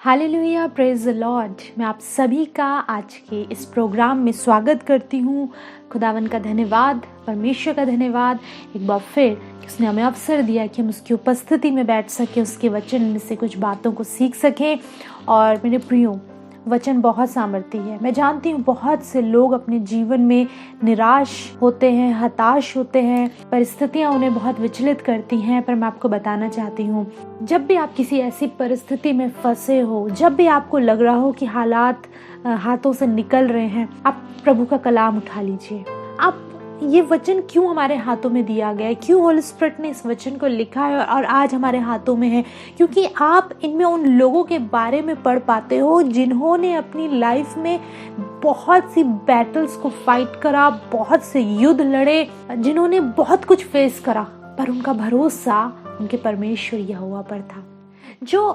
Hallelujah, praise the Lord. मैं आप सभी का आज के इस प्रोग्राम में स्वागत करती हूँ। खुदावन का धन्यवाद, परमेश्वर का धन्यवाद एक बार फिर कि उसने हमें अवसर दिया कि हम उसकी उपस्थिति में बैठ सकें, उसके वचन में से कुछ बातों को सीख सकें। और मेरे प्रियो, वचन बहुत सामर्थी है। मैं जानती हूँ बहुत से लोग अपने जीवन में निराश होते हैं, हताश होते हैं, परिस्थितियाँ उन्हें बहुत विचलित करती हैं। पर मैं आपको बताना चाहती हूँ, जब भी आप किसी ऐसी परिस्थिति में फंसे हो, जब भी आपको लग रहा हो कि हालात हाथों से निकल रहे हैं, आप प्रभु का कलाम उठा लीजिए। आप ये वचन क्यों हमारे हाथों में दिया गया है, क्यों होली स्पिरिट ने इस वचन को लिखा है और आज हमारे हाथों में है, क्योंकि आप इनमें उन लोगों के बारे में पढ़ पाते हो जिन्होंने अपनी लाइफ में बहुत सी बैटल्स को फाइट करा, बहुत से युद्ध लड़े, जिन्होंने बहुत कुछ फेस करा, पर उनका भरोसा उनके परमेश्वर यहोवा पर था। जो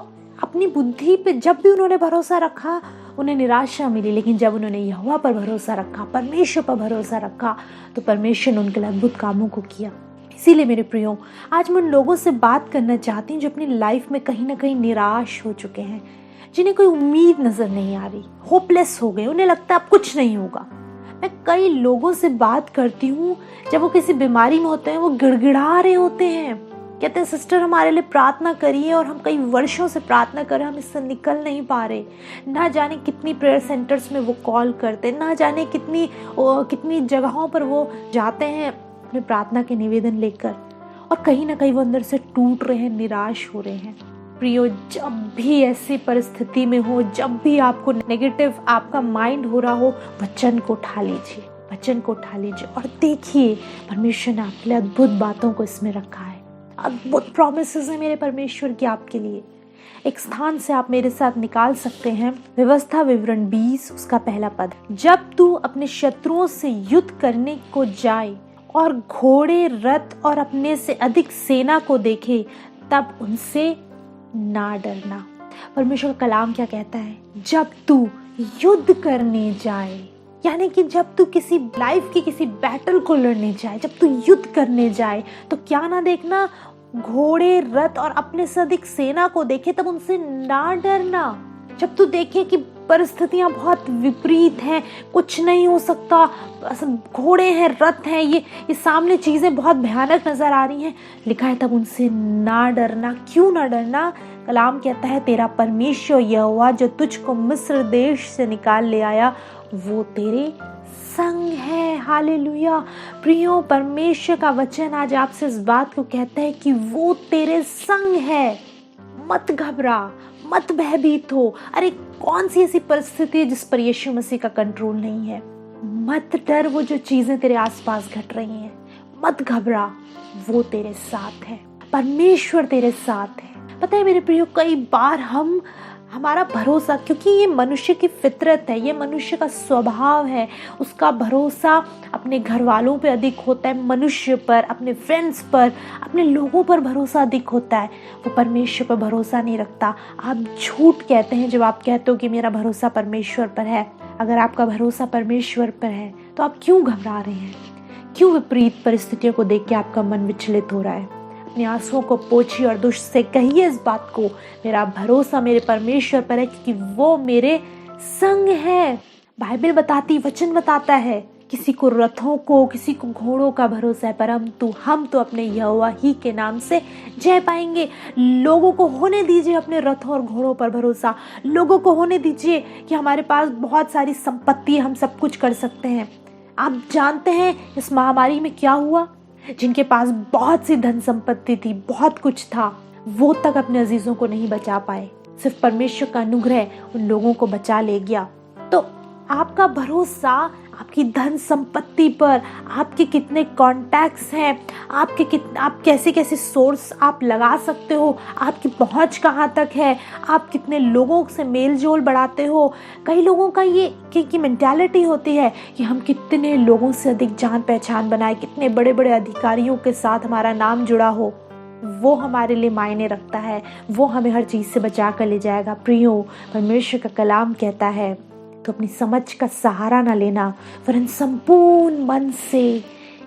अपनी बुद्धि पे जब भी उन्होंने भरोसा रखा उन्हें निराशा मिली, लेकिन जब उन्होंने यहोवा पर भरोसा रखा, परमेश्वर पर भरोसा रखा, तो परमेश्वर ने उनके लिए अद्भुत कामों को किया। इसीलिए मेरे प्रियो, आज मैं उन लोगों से बात करना चाहती हूँ जो अपनी लाइफ में कहीं ना कहीं निराश हो चुके हैं, जिन्हें कोई उम्मीद नजर नहीं आ रही, होपलेस हो गए, उन्हें लगता है अब कुछ नहीं होगा। मैं कई लोगों से बात करती हूँ, जब वो किसी बीमारी में होते हैं वो गिड़गिड़ा रहे होते हैं, कहते हैं सिस्टर हमारे लिए प्रार्थना करिए, और हम कई वर्षों से प्रार्थना कर रहे हैं, हम इससे निकल नहीं पा रहे। ना जाने कितनी प्रेयर सेंटर्स में वो कॉल करते, ना जाने कितनी जगहों पर वो जाते हैं अपने प्रार्थना के निवेदन लेकर, और कहीं ना कहीं वो अंदर से टूट रहे हैं, निराश हो रहे हैं। प्रियो, जब भी ऐसी परिस्थिति में हो, जब भी आपको नेगेटिव आपका माइंड हो रहा हो, वचन को उठा लीजिए, वचन को उठा लीजिए और देखिए परमेश्वर ने आपके लिए अद्भुत बातों को इसमें रखा है। अद्भुत प्रॉमिसेस है मेरे परमेश्वर की आपके लिए। एक स्थान से आप मेरे साथ निकाल सकते हैं, व्यवस्था विवरण 20 उसका पहला पद। जब तू अपने शत्रुओं से युद्ध करने को जाए और घोड़े, रथ और अपने से अधिक सेना को देखे, तब उनसे ना डरना। परमेश्वर का कलाम क्या कहता है? जब तू युद्ध करने जाए, यानी कि जब तू किसी लाइफ की किसी बैटल को लड़ने जाए, जब तू युद्ध करने जाए, तो क्या ना देखना, घोड़े, रथ और अपने से अधिक सेना को देखे, तब उनसे ना डरना। जब तू देखे कि परिस्थितियां बहुत विपरीत हैं, कुछ नहीं हो सकता, घोड़े हैं, रथ हैं, ये सामने चीजें बहुत भयानक नजर आ रही हैं, लिखा है तब उनसे ना डरना। क्यों ना डरना? कलाम कहता है तेरा परमेश्वर यहोवा जो तुझको मिस्र देश से निकाल ले आया, वो तेरे संग है। हालेलुया। प्रियो, परमेश्वर का वचन आज आपसे इस बात को कहता है कि वो तेरे संग है। मत घबरा, मत भयभीत हो। अरे कौन सी ऐसी परिस्थिति है जिस पर यीशु मसीह का कंट्रोल नहीं है? मत डर, वो जो चीजें तेरे आसपास घट रही हैं, मत घबरा, वो तेरे साथ है, परमेश्वर तेरे साथ है। पता है मेरे प्रियो, कई बार हमारा भरोसा, क्योंकि ये मनुष्य की फितरत है, ये मनुष्य का स्वभाव है, उसका भरोसा अपने घर वालों पे अधिक होता है, मनुष्य पर, अपने फ्रेंड्स पर, अपने लोगों पर भरोसा अधिक होता है। वो परमेश्वर पर भरोसा नहीं रखता। आप झूठ कहते हैं जब आप कहते हो कि मेरा भरोसा परमेश्वर पर है। अगर आपका भरोसा परमेश्वर पर है तो आप क्यों घबरा रहे हैं? क्यों विपरीत परिस्थितियों को देख के आपका मन विचलित हो रहा है? अपने आंसुओं को पोछिए और दुष्ट से कहिए इस बात को, मेरा भरोसा मेरे परमेश्वर पर है क्योंकि वो मेरे संग है। बाइबल बताती, वचन बताता है, किसी को रथों को, किसी को घोड़ों का भरोसा है, परंतु हम तो अपने यहोवा ही के नाम से जय पाएंगे। लोगों को होने दीजिए अपने रथों और घोड़ों पर भरोसा। लोगों को होने दीजिए कि हमारे पास बहुत सारी संपत्ति है, हम सब कुछ कर सकते हैं। आप जानते हैं इस महामारी में क्या हुआ? जिनके पास बहुत सी धन संपत्ति थी, बहुत कुछ था, वो तक अपने अजीजों को नहीं बचा पाए। सिर्फ परमेश्वर का अनुग्रह उन लोगों को बचा ले गया। तो आपका भरोसा आपकी धन संपत्ति पर, आपके कितने कॉन्टैक्ट्स हैं, आप कैसे कैसे सोर्स आप लगा सकते हो, आपकी पहुंच कहाँ तक है, आप कितने लोगों से मेल जोल बढ़ाते हो। कई लोगों का ये की मेंटालिटी होती है कि हम कितने लोगों से अधिक जान पहचान बनाए, कितने बड़े बड़े अधिकारियों के साथ हमारा नाम जुड़ा हो, वो हमारे लिए मायने रखता है, वो हमें हर चीज़ से बचा कर ले जाएगा। प्रियो, परमेश्वर का कलाम कहता है तो अपनी समझ का सहारा ना लेना, वरन संपूर्ण मन से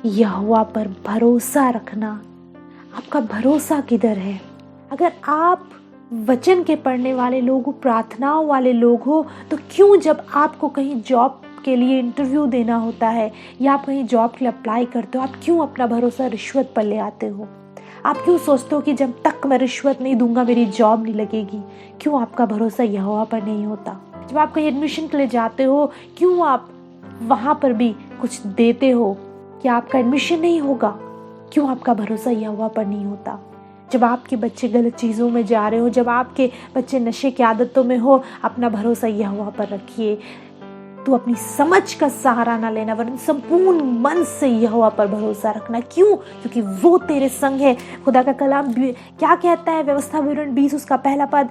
यहोवा पर भरोसा रखना। आपका भरोसा किधर है? अगर आप वचन के पढ़ने वाले लोग हो, प्रार्थनाओं वाले लोग हो, तो क्यों जब आपको कहीं जॉब के लिए इंटरव्यू देना होता है या आप कहीं जॉब के लिए अप्लाई करते हो, आप क्यों अपना भरोसा रिश्वत पर ले आते हो? आप क्यों सोचते हो कि जब तक मैं रिश्वत नहीं दूंगा मेरी जॉब नहीं लगेगी? क्यों आपका भरोसा यहोवा पर नहीं होता? जब आप कहीं एडमिशन के लिए जाते हो, क्यों आप वहाँ पर भी कुछ देते हो कि आपका एडमिशन नहीं होगा? क्यों आपका भरोसा यहोवा पर नहीं होता? जब आपके बच्चे गलत चीज़ों में जा रहे हो, जब आपके बच्चे नशे की आदतों में हो, अपना भरोसा यहोवा पर रखिए। तो अपनी समझ का सहारा ना लेना, वरन संपूर्ण मन से यहोवा पर भरोसा रखना। क्यों? क्योंकि वो तेरे संग है। खुदा का कलाम क्या कहता है? व्यवस्था विवरण 20 उसका पहला पद,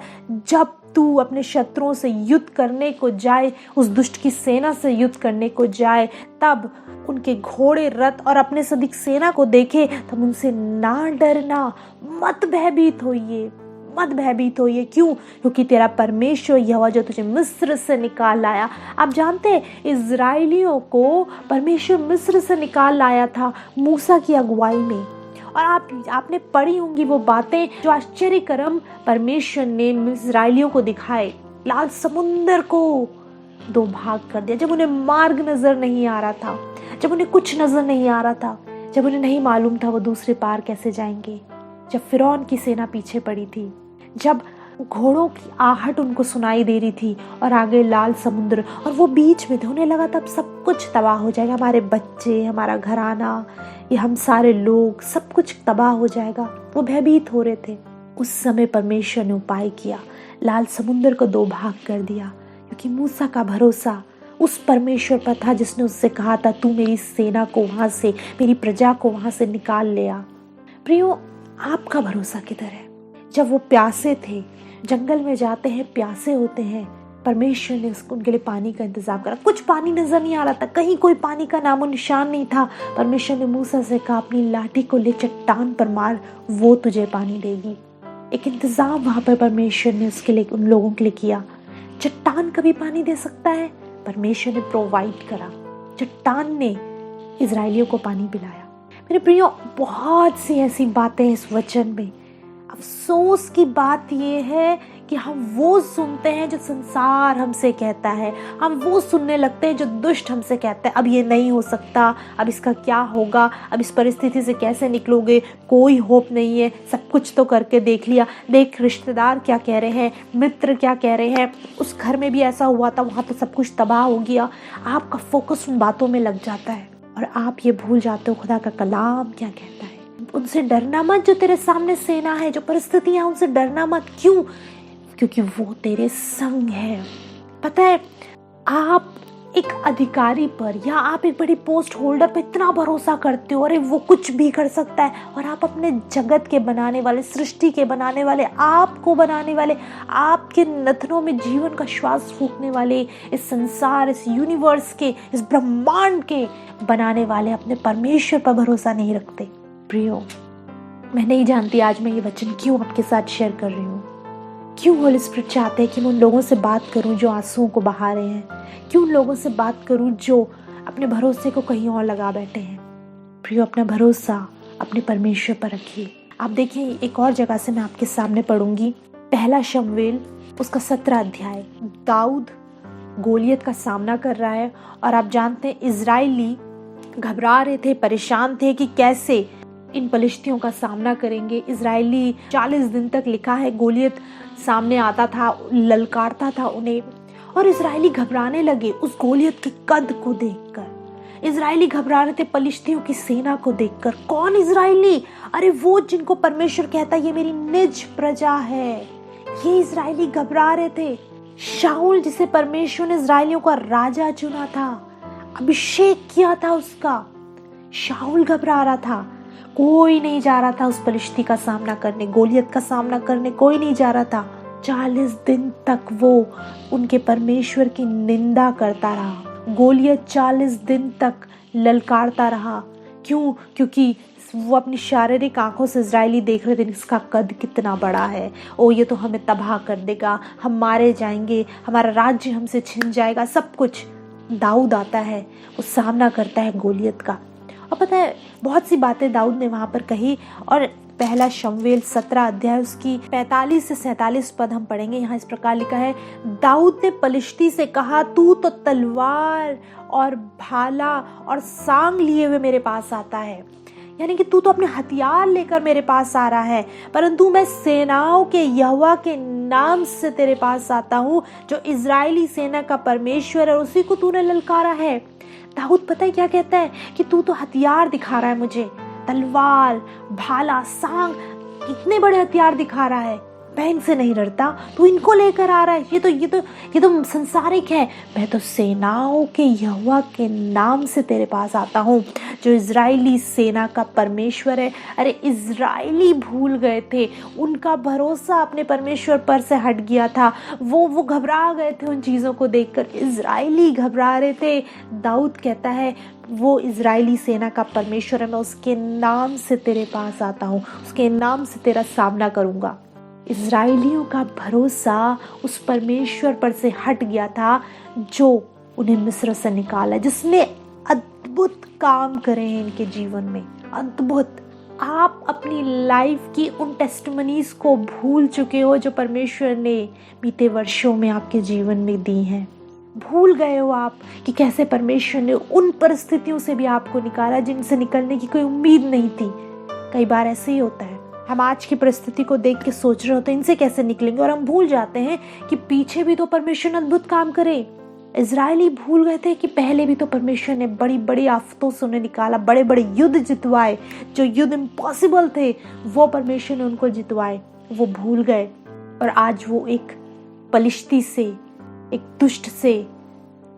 जब तू अपने शत्रुओं से युद्ध करने को जाए, उस दुष्ट की सेना से युद्ध करने को जाए, तब उनके घोड़े, रथ और अपने से अधिक सेना को देखे, तब उनसे ना डरना, मत भयभीत होइए, मत भयभीत होइए। क्यों? क्योंकि तेरा परमेश्वर यहोवा जो तुझे मिस्र से निकाल लाया। आप जानते हैं इजराइलियों को परमेश्वर मिस्र से निकाल लाया था मूसा की अगुवाई में। और आपने पढ़ी होंगी वो बातें जो आश्चर्यकरम परमेश्वर ने इजराइलियों को दिखाए। लाल समुंदर को 2 भाग कर दिया, जब उन्हें मार्ग नजर नहीं आ रहा था, जब उन्हें कुछ नजर नहीं आ रहा था, जब उन्हें नहीं मालूम था वो दूसरे पार कैसे जाएंगे, जब फिरौन की सेना पीछे पड़ी थी, जब घोड़ों की आहट उनको सुनाई दे रही थी और आगे लाल समुद्र और वो बीच में थे। उन्हें लगा था अब सब कुछ तबाह हो जाएगा, हमारे बच्चे, हमारा घराना, ये हम सारे लोग, सब कुछ तबाह हो जाएगा। वो भयभीत हो रहे थे। उस समय परमेश्वर ने उपाय किया, लाल समुद्र को 2 भाग कर दिया, क्योंकि मूसा का भरोसा उस परमेश्वर पर था जिसने उससे कहा था तू मेरी सेना को वहां से, मेरी प्रजा को वहां से निकाल ले आ। प्रियो, आपका भरोसा किधर है? जब वो प्यासे थे, जंगल में जाते हैं, प्यासे होते हैं, परमेश्वर ने उनके लिए पानी का इंतजाम करा। कुछ पानी नजर नहीं आ रहा था, कहीं कोई पानी का नामो निशान नहीं था। परमेश्वर ने मूसा से कहा अपनी लाठी को ले चट्टान पर मार, वो तुझे पानी देगी। एक इंतजाम वहां पर परमेश्वर ने उसके लिए, उन लोगों के लिए किया। चट्टान कभी पानी दे सकता है? परमेश्वर ने प्रोवाइड करा, चट्टान ने इजराइलियों को पानी पिलाया। मेरे प्रियो, बहुत सी ऐसी बातें इस वचन में। अफसोस की बात यह है कि हम वो सुनते हैं जो संसार हमसे कहता है, हम वो सुनने लगते हैं जो दुष्ट हमसे कहता है अब ये नहीं हो सकता, अब इसका क्या होगा, अब इस परिस्थिति से कैसे निकलोगे, कोई होप नहीं है, सब कुछ तो करके देख लिया, देख रिश्तेदार क्या कह रहे हैं, मित्र क्या कह रहे हैं, उस घर में भी ऐसा हुआ था, वहाँ तो सब कुछ तबाह हो गया। आपका फोकस उन बातों में लग जाता है और आप ये भूल जाते हो खुदा का कलाम क्या कहता है। उनसे डरना मत, जो तेरे सामने सेना है, जो परिस्थितियां, उनसे डरना मत। क्यों? क्योंकि वो तेरे संग है। पता है, आप एक अधिकारी पर या आप एक बड़ी पोस्ट होल्डर पर इतना भरोसा करते हो, अरे वो कुछ भी कर सकता है, और आप अपने जगत के बनाने वाले, सृष्टि के बनाने वाले, आपको बनाने वाले, आपके नथनों में जीवन का श्वास फूंकने वाले, इस संसार, इस यूनिवर्स के, इस ब्रह्मांड के बनाने वाले अपने परमेश्वर पर भरोसा नहीं रखते। प्रियो, मैं नहीं जानती आज मैं ये वचन क्यों आपके साथ शेयर कर रही हूँ, क्यों होली स्पिरिट चाहते हैं कि मैं उन लोगों से बात करूं जो आंसुओं को बहा रहे हैं, क्यों उन लोगों से बात करूं जो अपने भरोसे को कहीं और लगा बैठे हैं। प्रियो, अपना भरोसा अपने परमेश्वर पर रखिए। आप देखिए, एक और जगह से मैं आपके सामने पढ़ूंगी, 1 शमूएल उसका 17 अध्याय। दाऊद गोलियत का सामना कर रहा है और आप जानते हैं इजराइली घबरा रहे थे, परेशान थे कि कैसे इन फलिश्तियों का सामना करेंगे। इजरायली 40 दिन तक, लिखा है, गोलियत सामने आता था, ललकारता था उन्हें, और इजरायली घबराने लगे उस गोलियत के कद को देखकर। इजरायली घबरा रहे थे फलिश्तियों की सेना को देखकर। कौन इजरायली? अरे वो जिनको परमेश्वर कहता है ये मेरी निज प्रजा है। ये इजरायली घबरा रहे थे। शाऊल, जिसे परमेश्वर ने इजरायलियों का राजा चुना था, अभिषेक किया था उसका, शाऊल घबरा रहा था। कोई नहीं जा रहा था उस फलिश्ती का सामना करने, गोलियत का सामना करने कोई नहीं जा रहा था। 40 दिन तक वो उनके परमेश्वर की निंदा करता रहा। गोलियत 40 दिन तक ललकारता रहा। क्यों? क्योंकि वो अपनी शारीरिक आंखों से इजरायली देख रहे थे, इसका कद कितना बड़ा है, ओ ये तो हमें तबाह कर देगा, हम मारे जाएंगे, हमारा राज्य हमसे छिन जाएगा, सब कुछ। दाऊद आता है, वो सामना करता है गोलियत का। और पता है, बहुत सी बातें दाऊद ने वहाँ पर कही और पहला शमूएल 17 अध्याय उसकी 45 से 47 पद हम पढ़ेंगे। यहाँ इस प्रकार लिखा है, दाऊद ने पलिश्ती से कहा, तू तो तलवार और भाला और सांग लिए हुए मेरे पास आता है, यानी कि तू तो अपने हथियार लेकर मेरे पास आ रहा है, परंतु मैं सेनाओं के यहोवा के नाम से तेरे पास आता हूँ, जो इजरायली सेना का परमेश्वर है, उसी को तूने ललकारा है। दाऊद पता है क्या कहता है कि तू तो हथियार दिखा रहा है मुझे, तलवार, भाला, सांग, इतने बड़े हथियार दिखा रहा है, मैं इनसे नहीं डरता, तू इनको लेकर आ रहा है, ये तो संसारिक है। मैं तो सेनाओं के यहोवा के नाम से तेरे पास आता हूँ, जो इजरायली सेना का परमेश्वर है। अरे इजरायली भूल गए थे, उनका भरोसा अपने परमेश्वर पर से हट गया था, वो घबरा गए थे उन चीज़ों को देखकर, इजरायली घबरा रहे थे। दाऊद कहता है वो इजरायली सेना का परमेश्वर है, मैं उसके नाम से तेरे पास आता हूँ, उसके नाम से तेरा सामना करूँगा। इजराइलियों का भरोसा उस परमेश्वर पर से हट गया था जो उन्हें मिस्र से निकाला, जिसने अद्भुत काम करे हैं इनके जीवन में, अद्भुत। आप अपनी लाइफ की उन टेस्टिमनीज को भूल चुके हो जो परमेश्वर ने बीते वर्षों में आपके जीवन में दी हैं। भूल गए हो आप कि कैसे परमेश्वर ने उन परिस्थितियों से भी आपको निकाला जिनसे निकलने की कोई उम्मीद नहीं थी। कई बार ऐसे ही होता है, हम आज की परिस्थिति को देख के सोच रहे होते हैं इनसे कैसे निकलेंगे, और हम भूल जाते हैं कि पीछे भी तो परमेश्वर ने अद्भुत काम करे। इजरायली भूल गए थे कि पहले भी तो परमेश्वर ने बड़ी बड़ी आफतों से उन्हें निकाला, बड़े बड़े युद्ध जितवाए, जो युद्ध इम्पॉसिबल थे वो परमेश्वर ने उनको जितवाए। वो भूल गए और आज वो एक पलिश्ती से, एक दुष्ट से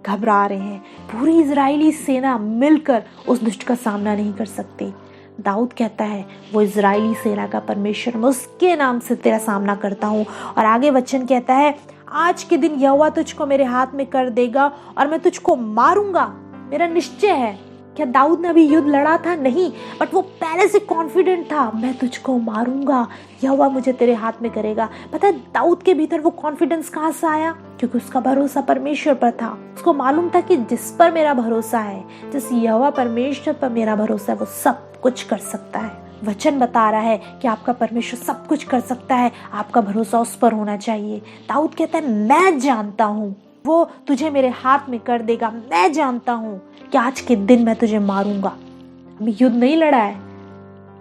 घबरा रहे हैं। पूरी इजरायली सेना मिलकर उस दुष्ट का सामना नहीं कर सकती। दाऊद कहता है वो इजरायली सेना का परमेश्वर, मैं उसके नाम से तेरा सामना करता हूँ। और आगे वचन कहता है, आज के दिन यहोवा तुझको मेरे हाथ में कर देगा और मैं तुझको मारूंगा, मेरा निश्चय है। क्या दाऊद ने अभी युद्ध लड़ा था? नहीं, बट वो पहले से कॉन्फिडेंट था, मैं तुझको मारूंगा, यहोवा मुझे तेरे हाथ में करेगा। पता है दाऊद के भीतर वो कॉन्फिडेंस कहाँ से आया? क्योंकि उसका भरोसा परमेश्वर पर था। उसको मालूम था कि जिस पर मेरा भरोसा है, जिस यहोवा परमेश्वर पर मेरा भरोसा है, वो सब कुछ कर सकता है। वचन बता रहा है कि आपका परमेश्वर सब कुछ कर सकता है, आपका भरोसा उस पर होना चाहिए। दाऊद कहता है मैं जानता हूँ वो तुझे मेरे हाथ में कर देगा, मैं जानता हूँ कि आज के दिन मैं तुझे मारूंगा। अभी युद्ध नहीं लड़ा है,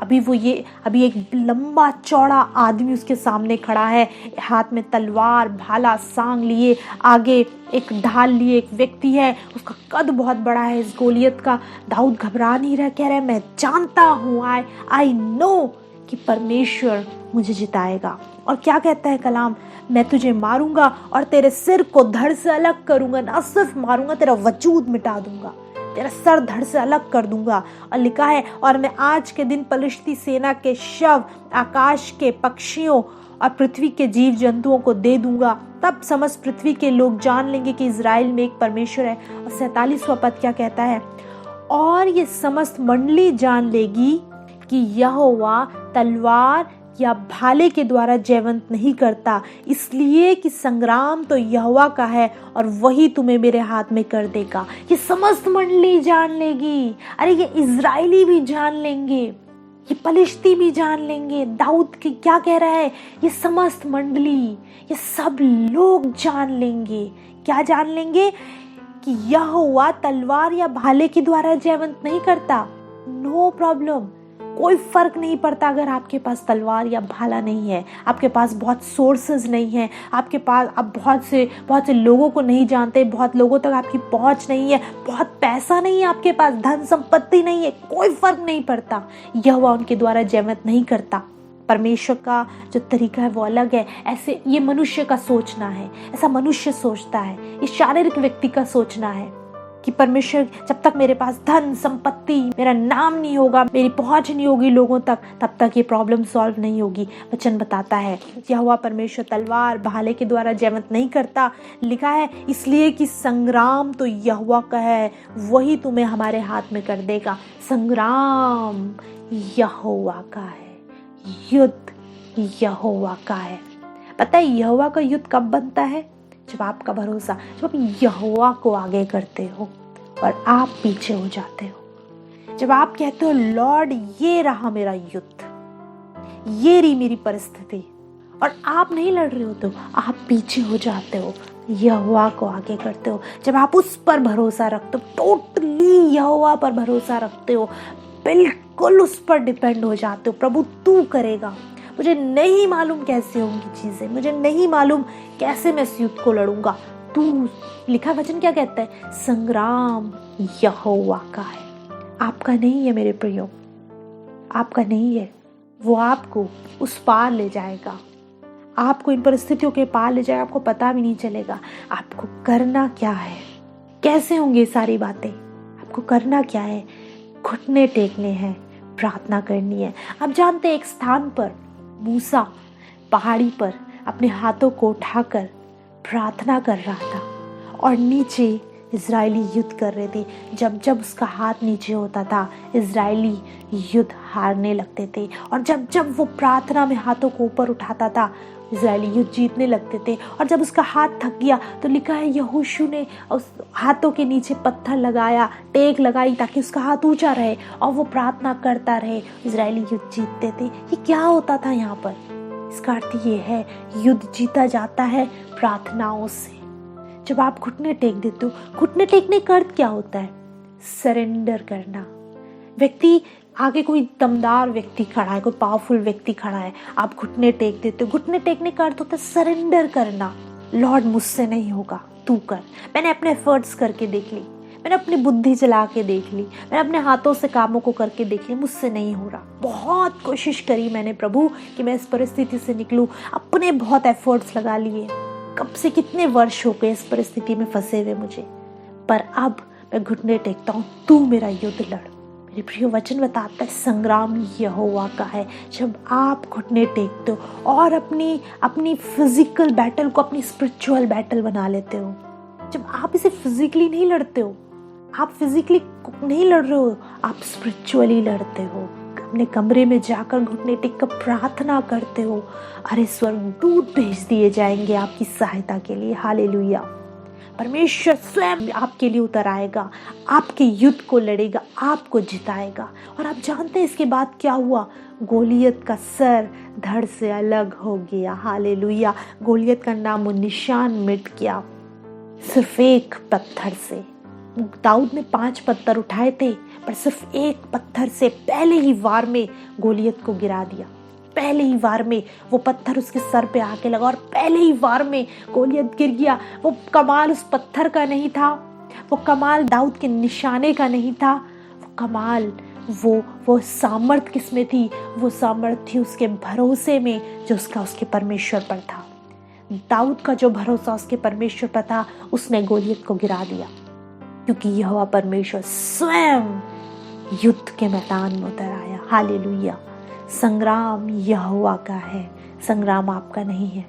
अभी एक लंबा चौड़ा आदमी उसके सामने खड़ा है, हाथ में तलवार, भाला, सांग लिए, आगे एक ढाल लिए एक व्यक्ति है, उसका कद बहुत बड़ा है इस गोलियत का। दाऊद घबरा नहीं रहा, कह रहा है मैं जानता हूँ, आई नो कि परमेश्वर मुझे जिताएगा। और क्या कहता है कलाम, मैं तुझे मारूंगा और तेरे सिर को धड़ से अलग करूंगा, ना सिर्फ मारूंगा, तेरा वजूद मिटा दूंगा, तेरा सर धड़ से अलग कर दूंगा। और लिखा है, और मैं आज के दिन पलिश्ती सेना के शव आकाश के पक्षियों और पृथ्वी के जीव जंतुओं को दे दूंगा, तब समस्त पृथ्वी के लोग जान लेंगे कि इजराइल में एक परमेश्वर है। और 47वां पद क्या कहता है, और ये समस्त मंडली जान लेगी कि यहोवा तलवार या भाले के द्वारा जयवंत नहीं करता, इसलिए कि संग्राम तो यहोवा का है और वही तुम्हें मेरे हाथ में कर देगा। ये समस्त मंडली जान लेगी, अरे ये इजरायली भी जान लेंगे, ये पलिश्ती भी जान लेंगे। दाऊद की क्या कह रहा है, ये समस्त मंडली, ये सब लोग जान लेंगे। क्या जान लेंगे? कि यहोवा तलवार या भाले के द्वारा जयवंत नहीं करता। नो प्रॉब्लम, कोई फर्क नहीं पड़ता अगर आपके पास तलवार या भाला नहीं है, आपके पास बहुत सोर्सेज नहीं है, आपके पास आप बहुत से लोगों को नहीं जानते, बहुत लोगों तक आपकी पहुंच नहीं है, बहुत पैसा नहीं है आपके पास, धन संपत्ति नहीं है, कोई फर्क नहीं पड़ता। यहोवा उनके द्वारा जयवंत नहीं करता। परमेश्वर का जो तरीका है वो अलग है। ऐसे ये मनुष्य का सोचना है, ऐसा मनुष्य सोचता है, ये शारीरिक व्यक्ति का सोचना है कि परमेश्वर जब तक मेरे पास धन संपत्ति, मेरा नाम नहीं होगा, मेरी पहुंच नहीं होगी लोगों तक, तब तक ये प्रॉब्लम सॉल्व नहीं होगी। वचन बताता है यहोवा परमेश्वर तलवार भाले के द्वारा जयवंत नहीं करता। लिखा है इसलिए कि संग्राम तो यहोवा का है, वही तुम्हें हमारे हाथ में कर देगा। संग्राम यहोवा का है, युद्ध यहोवा का है। पता है यहोवा का युद्ध कब बनता है? जब आपका भरोसा, जब आप यहोवा को आगे करते हो और आप पीछे हो जाते हो। जब आप कहते हो लॉर्ड ये रहा मेरा युद्ध, ये रही मेरी परिस्थिति, और आप नहीं लड़ रहे हो तो आप पीछे हो जाते हो, यहोवा को आगे करते हो। जब आप उस पर भरोसा रखते हो, टोटली यहोवा पर भरोसा रखते हो, बिल्कुल उस पर डिपेंड हो जाते हो, प्रभु तू करेगा, मुझे नहीं मालूम कैसे होंगी चीजें, मुझे नहीं मालूम कैसे मैं इस युद्ध को लड़ूंगा, तू। लिखा वचन क्या कहता है? संग्राम यहोवा का है, आपका नहीं है मेरे प्रियो, आपका नहीं है। वो आपको उस पार ले जाएगा, आपको इन परिस्थितियों के पार ले जाएगा, आपको पता भी नहीं चलेगा। आपको करना क्या है, कैसे होंगे सारी बातें, आपको करना क्या है? घुटने टेकने हैं, प्रार्थना करनी है। आप जानते हैं एक स्थान पर मूसा पहाड़ी पर अपने हाथों को उठाकर प्रार्थना कर रहा था, और नीचे इजरायली युद्ध कर रहे थे। जब जब उसका हाथ नीचे होता था, इजरायली युद्ध हारने लगते थे, और जब जब वो प्रार्थना में हाथों को ऊपर उठाता था, इजरायली युद्ध जीतने लगते थे। और जब उसका हाथ थक गया तो लिखा है यहोशू ने उस हाथों के नीचे पत्थर लगाया, टेक लगाई, ताकि उसका हाथ ऊंचा रहे और वो प्रार्थना करता रहे, इजरायली युद्ध जीतते थे। ये क्या होता था यहाँ पर? इसका अर्थ ये है, युद्ध जीता जाता है प्रार्थनाओं से। जब आप घुटने टेक देते हो, घुटने टेकने का अर्थ क्या होता है? सरेंडर करना। व्यक्ति आगे कोई दमदार व्यक्ति खड़ा है, कोई पावरफुल व्यक्ति खड़ा है, आप घुटने टेक देते हो। घुटने टेकने का अर्थ होता है सरेंडर करना। लॉर्ड मुझसे नहीं होगा, तू कर। मैंने अपने एफर्ट्स करके देख ली, मैंने अपनी बुद्धि चला के देख ली, मैंने अपने हाथों से कामों को करके देख ली, मुझसे नहीं हो रहा। बहुत कोशिश करी मैंने प्रभु कि मैं इस परिस्थिति से निकलूं, अपने बहुत एफर्ट्स लगा लिए, कब से कितने वर्ष हो गए इस परिस्थिति में फंसे हुए मुझे, पर अब मैं घुटने टेकता हूँ, तू मेरा युद्ध लड़। मेरे प्रिय वचन बताता है संग्राम यहोवा का है। जब आप घुटने टेकते हो और अपनी फिजिकल बैटल को अपनी स्पिरिचुअल बैटल बना लेते हो, जब आप इसे फिजिकली नहीं लड़ते हो, आप फिजिकली नहीं लड़ रहे हो, आप स्पिरिचुअली लड़ते हो। अपने कमरे में जाकर घुटने टेक कर प्रार्थना करते हो, अरे स्वर्गदूत भेज दिए जाएंगे आपकी सहायता के लिए। हालेलुया। परमेश्वर स्वयं आपके लिए उतर आएगा, आपके युद्ध को लड़ेगा, आपको जिताएगा। और आप जानते हैं इसके बाद क्या हुआ? गोलियत का सर धड़ से अलग हो गया। हालेलुया। गोलियत का नामो निशान मिट गया सिर्फ एक पत्थर से। दाऊद ने 5 पत्थर उठाए थे, पर सिर्फ एक पत्थर से पहले ही वार में गोलियत को गिरा दिया। पहले ही वार में वो पत्थर उसके सर पे आके लगा और पहले ही वार में गोलियत गिर गया। वो कमाल उस पत्थर का नहीं था, वो कमाल दाऊद के निशाने का नहीं था, वो कमाल वो सामर्थ किसमें थी? वो सामर्थ थी उसके भरोसे में जो उसके परमेश्वर पर था। दाऊद का जो भरोसा उसके परमेश्वर पर था, उसने गोलियत को गिरा दिया, क्योंकि यहोवा परमेश्वर स्वयं युद्ध के मैदान में उतर आया। हालेलुया। संग्राम यहोवा का है, संग्राम आपका नहीं है।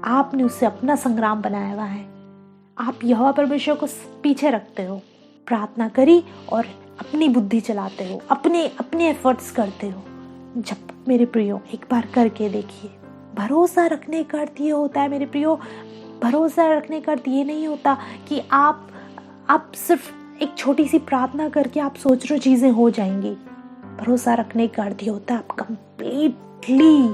आपने उसे अपना संग्राम बनाया हुआ है। आप यहोवा परमेश्वर को पीछे रखते हो, प्रार्थना करी और अपनी बुद्धि चलाते हो, अपने एफर्ट्स करते हो। जब मेरे प्रियो एक बार करके देखिए। भरोसा रखने का अर्थ ये होता है मेरे प्रियो, भरोसा रखने का अर्थ ये नहीं होता कि आप सिर्फ एक छोटी सी प्रार्थना करके आप सोच रहे हो चीजें हो जाएंगी। भरोसा रखने का अर्थ ये होता है आप कंप्लीटली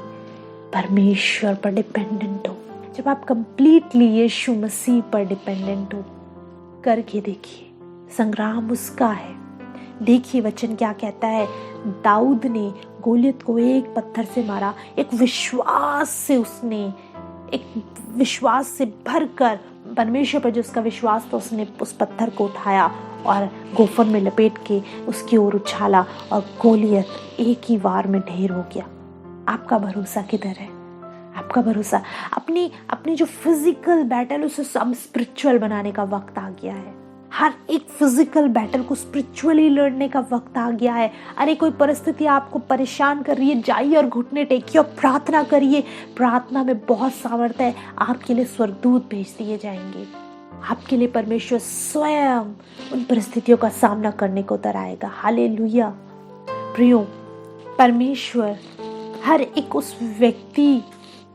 परमेश्वर पर डिपेंडेंट हो। जब आप कंप्लीटली यीशु मसीह पर डिपेंडेंट हो, करके देखिए, संग्राम उसका है। देखिए वचन क्या कहता है, दाऊद ने गोलियत को एक पत्थर से मारा। एक विश्वास से भरकर परमेश्वर पर जो उसका विश्वास था, उसने उस पत्थर को उठाया और गोफन में लपेट के उसकी ओर उछाला और गोलियत एक ही वार में ढेर हो गया। आपका भरोसा किधर है? आपका भरोसा अपनी जो फिजिकल बैटल उसे सब स्पिरिचुअल बनाने का वक्त आ गया है। हर एक फिजिकल बैटल को स्पिरिचुअली लड़ने का वक्त आ गया है। अरे कोई परिस्थिति आपको परेशान कर रही है, जाइए और घुटने टेकिए और प्रार्थना करिए। प्रार्थना में बहुत सामर्थ्य है। आपके लिए स्वर्गदूत भेज दिए जाएंगे। आपके लिए परमेश्वर स्वयं उन परिस्थितियों का सामना करने को उतर आएगा। हालेलुया। प्रियो, परमेश्वर हर एक उस व्यक्ति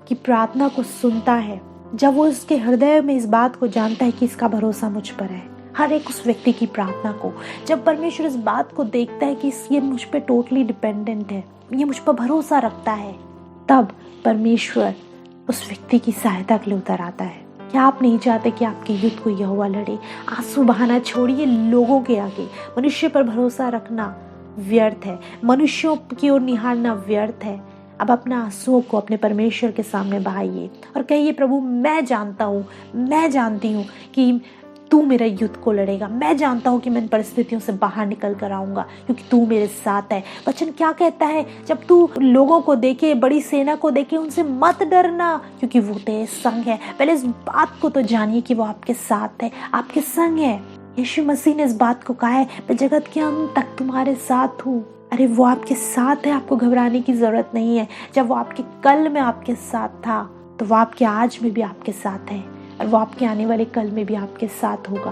की प्रार्थना को सुनता है जब वो उसके हृदय में इस बात को जानता है कि इसका भरोसा मुझ पर है। हर एक उस व्यक्ति की प्रार्थना को जब परमेश्वर इस बात को देखता है कि ये मुझ पे टोटली डिपेंडेंट है, ये मुझ पर भरोसा रखता है, तब परमेश्वर उस व्यक्ति की सहायता के लिए उतर आता है। क्या आप नहीं चाहते कि आपके युद्ध को यहोवा लड़े? आंसू बहाना छोड़िए लोगों के आगे। मनुष्य पर भरोसा रखना व्यर्थ है, मनुष्यों की ओर निहारना व्यर्थ है। अब अपना आंसुओं को अपने परमेश्वर के सामने बहाइए और कहिए, प्रभु मैं जानता हूँ, मैं जानती हूँ कि तू मेरा युद्ध को लड़ेगा। मैं जानता हूँ कि मैं इन परिस्थितियों से बाहर निकल कर आऊंगा क्योंकि तू मेरे साथ है। वचन क्या कहता है? जब तू लोगों को देखे, बड़ी सेना को देखे, उनसे मत डरना क्योंकि वो तेरे संग है। पहले इस बात को तो जानिए कि वो आपके साथ है, आपके संग है। यीशु मसीह ने इस बात को कहा है, मैं जगत के अंत तक तुम्हारे साथ हूँ। अरे वो आपके साथ है, आपको घबराने की जरूरत नहीं है। जब वो आपके कल में आपके साथ था तो वो आपके आज में भी आपके साथ है और वो आपके आने वाले कल में भी आपके साथ होगा।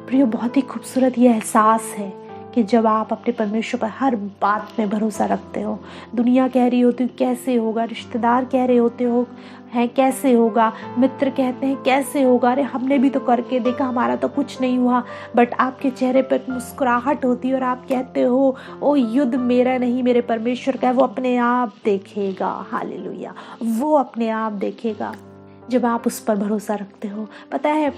प्रियो, बहुत ही खूबसूरत ये एहसास है कि जब आप अपने परमेश्वर पर हर बात में भरोसा रखते हो। दुनिया कह रही होती है कैसे होगा, रिश्तेदार कह रहे होते हो है कैसे होगा, मित्र कहते हैं कैसे होगा, अरे हमने भी तो करके देखा, हमारा तो कुछ नहीं हुआ। बट आपके चेहरे पर मुस्कुराहट होती है और आप कहते हो ओ युद्ध मेरा नहीं, मेरे परमेश्वर का है, वो अपने आप देखेगा। हालेलुया, वो अपने आप देखेगा जब आप उस पर भरोसा रखते हो। पता है,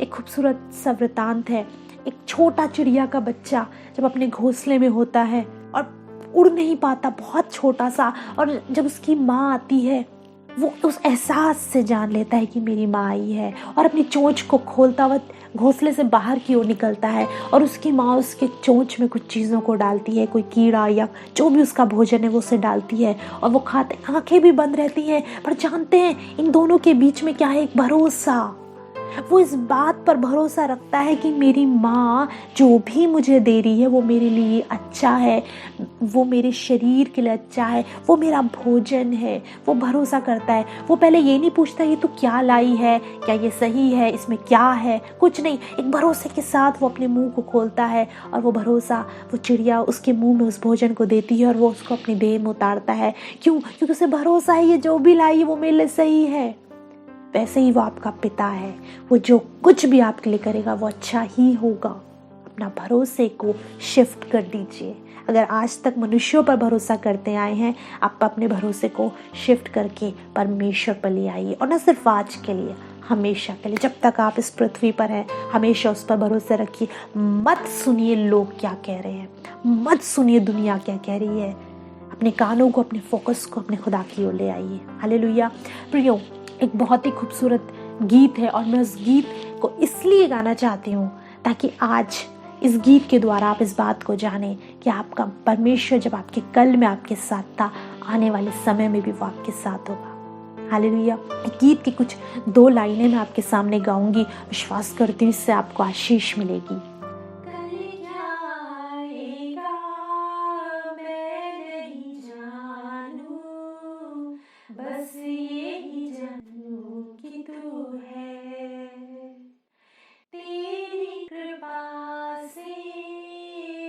एक खूबसूरत सा वृतांत है। एक छोटा चिड़िया का बच्चा जब अपने घोंसले में होता है और उड़ नहीं पाता, बहुत छोटा सा, और जब उसकी माँ आती है वो उस एहसास से जान लेता है कि मेरी माँ आई है और अपनी चोंच को खोलता हुआ घोंसले से बाहर की ओर निकलता है और उसकी माँ उसके चोंच में कुछ चीज़ों को डालती है, कोई कीड़ा या जो भी उसका भोजन है वो उसे डालती है और वो खाते। आंखें भी बंद रहती हैं पर जानते हैं इन दोनों के बीच में क्या है? एक भरोसा। वो इस बात पर भरोसा रखता है कि मेरी माँ जो भी मुझे दे रही है वो मेरे लिए अच्छा है, वो मेरे शरीर के लिए अच्छा है, वो मेरा भोजन है। वो भरोसा करता है। वो पहले ये नहीं पूछता ये तू क्या लाई है, क्या ये सही है, इसमें क्या है, कुछ नहीं। एक भरोसे के साथ वो अपने मुंह को खोलता है और वो भरोसा, वो चिड़िया उसके मुंह में उस भोजन को देती है और वो उसको अपनी देह में उतारता है। क्यों? क्योंकि उसे भरोसा है ये जो भी लाई है वो मेरे लिए सही है। वैसे ही वो आपका पिता है, वो जो कुछ भी आपके लिए करेगा वो अच्छा ही होगा। अपना भरोसे को शिफ्ट कर दीजिए। अगर आज तक मनुष्यों पर भरोसा करते आए हैं, आप अपने भरोसे को शिफ्ट करके परमेश्वर पर ले आइए। और न सिर्फ आज के लिए, हमेशा के लिए। जब तक आप इस पृथ्वी पर हैं हमेशा उस पर भरोसा रखिए। मत सुनिए लोग क्या कह रहे हैं, मत सुनिए दुनिया क्या कह रही है। अपने कानों को, अपने फोकस को अपने खुदा की ओर ले आइए। हालेलुया। प्रियो, एक बहुत ही खूबसूरत गीत है और मैं उस गीत को इसलिए गाना चाहती हूँ ताकि आज इस गीत के द्वारा आप इस बात को जानें कि आपका परमेश्वर जब आपके कल में आपके साथ था, आने वाले समय में भी वो आपके साथ होगा। हालेलुया। गीत की कुछ 2 लाइनें मैं आपके सामने गाऊंगी। विश्वास करती हूँ इससे आपको आशीष मिलेगी। बस यही जानूं कि तू है, तेरी कृपा से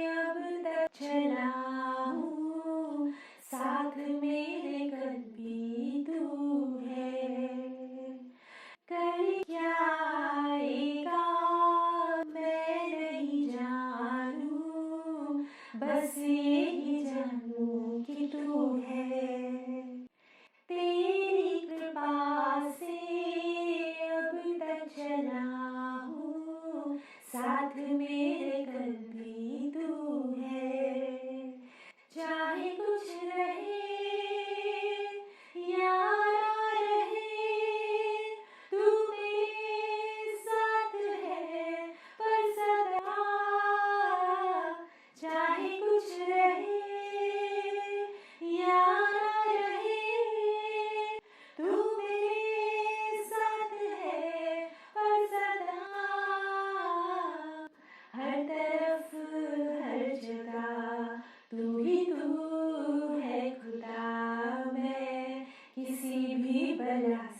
अब तक चला हूँ, साथ मेरे कल भी तू है। कल क्या आएगा मैं नहीं जानूं, बस यही जानूं कि तू है। तेरी कृपा से अब तक चला हूँ, साथ मेरे कल भी तू है। चाहे कुछ रहे या ना रहे, तू मेरे साथ है पर सदा। चाहे कुछ रहे या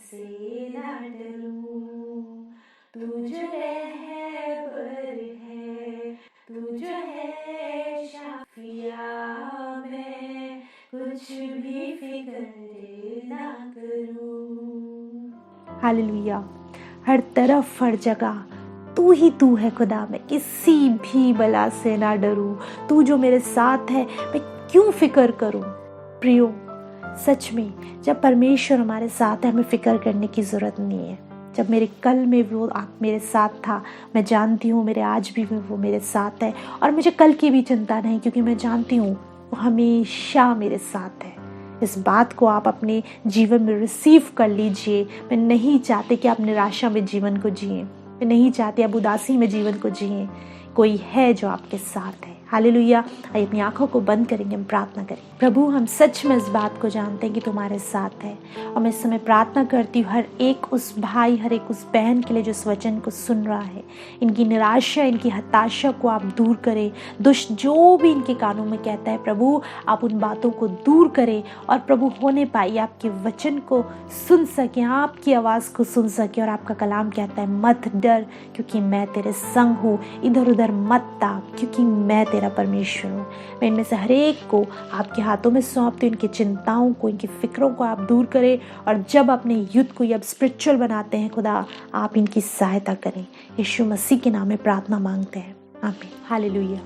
से ना डरूं, तू जो रहबर है, तू जो है शाफिया, मैं कुछ भी फिक्र ना करूं। हालेलुया। हर तरफ हर जगह तू है खुदा, मैं किसी भी बला से ना डरूं। तू जो मेरे साथ है मैं क्यों फिक्र करूं। प्रियो, सच में जब परमेश्वर हमारे साथ है, हमें फिक्र करने की ज़रूरत नहीं है। जब मेरे कल में वो आप मेरे साथ था, मैं जानती हूँ मेरे आज भी वो मेरे साथ है, और मुझे कल की भी चिंता नहीं, क्योंकि मैं जानती हूँ वो हमेशा मेरे साथ है। इस बात को आप अपने जीवन में रिसीव कर लीजिए। मैं नहीं चाहती कि आप निराशा में जीवन को जिए, मैं नहीं चाहती आप उदासी में जीवन को जिए। कोई है जो आपके साथ है। हालेलुया। आइए अपनी आंखों को बंद करेंगे, हम प्रार्थना करें। प्रभु, हम सच में इस बात को जानते हैं कि तुम्हारे साथ है, और मैं इस समय प्रार्थना करती हूँ हर एक उस भाई, हर एक उस बहन के लिए जो इस वचन को सुन रहा है। इनकी निराशा, इनकी हताशा को आप दूर करें। दुष्ट जो भी इनके कानों में कहता है, प्रभु आप उन बातों को दूर करें, और प्रभु होने पाइए आपके वचन को सुन सकें, आपकी आवाज़ को सुन सकें। और आपका कलाम कहता है, मत डर क्योंकि मैं तेरे संग हूँ, इधर उधर मत ताक क्योंकि मैं तेरा परमेश्वर हूँ। मैं इनमें से हर एक को आपके हाथों में सौंपती हूँ। इनकी चिंताओं को, इनकी फिक्रों को आप दूर करें, और जब अपने युद्ध को अब स्पिरिचुअल बनाते हैं, खुदा आप इनकी सहायता करें। यीशु मसीह के नाम में प्रार्थना मांगते हैं, आमीन। हालेलुया।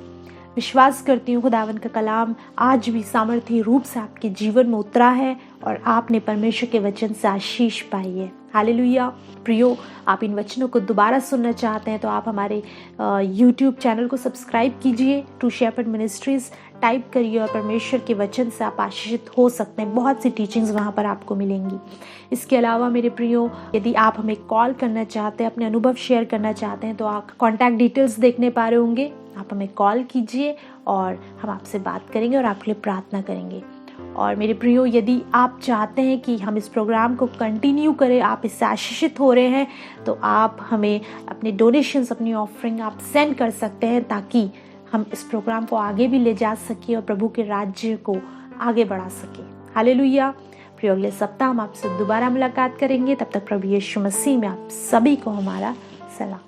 विश्वास करती हूँ खुदावन का कलाम आज भी सामर्थ्य रूप से आपके जीवन में उतरा है, और आपने परमेश्वर के वचन से आशीष पाई है। हालेलुया। प्रियो, आप इन वचनों को दोबारा सुनना चाहते हैं तो आप हमारे YouTube चैनल को सब्सक्राइब कीजिए, ट्रू शेपर्ड मिनिस्ट्रीज टाइप करिए, और परमेश्वर के वचन से आप आशीषित हो सकते हैं। बहुत सी टीचिंग्स वहाँ पर आपको मिलेंगी। इसके अलावा मेरे प्रियो, यदि आप हमें कॉल करना चाहते हैं, अपने अनुभव शेयर करना चाहते हैं, तो आप कॉन्टैक्ट डिटेल्स देखने पा रहे होंगे। आप हमें कॉल कीजिए और हम आपसे बात करेंगे और आपके लिए प्रार्थना करेंगे। और मेरे प्रियो, यदि आप चाहते हैं कि हम इस प्रोग्राम को कंटिन्यू करें, आप इससे आशीषित हो रहे हैं, तो आप हमें अपने डोनेशंस, अपनी ऑफरिंग आप सेंड कर सकते हैं, ताकि हम इस प्रोग्राम को आगे भी ले जा सकें और प्रभु के राज्य को आगे बढ़ा सकें। हालेलुया। प्रियो, अगले सप्ताह हम आपसे दोबारा मुलाकात करेंगे। तब तक प्रभु यीशु मसीह में आप सभी को हमारा सलाम।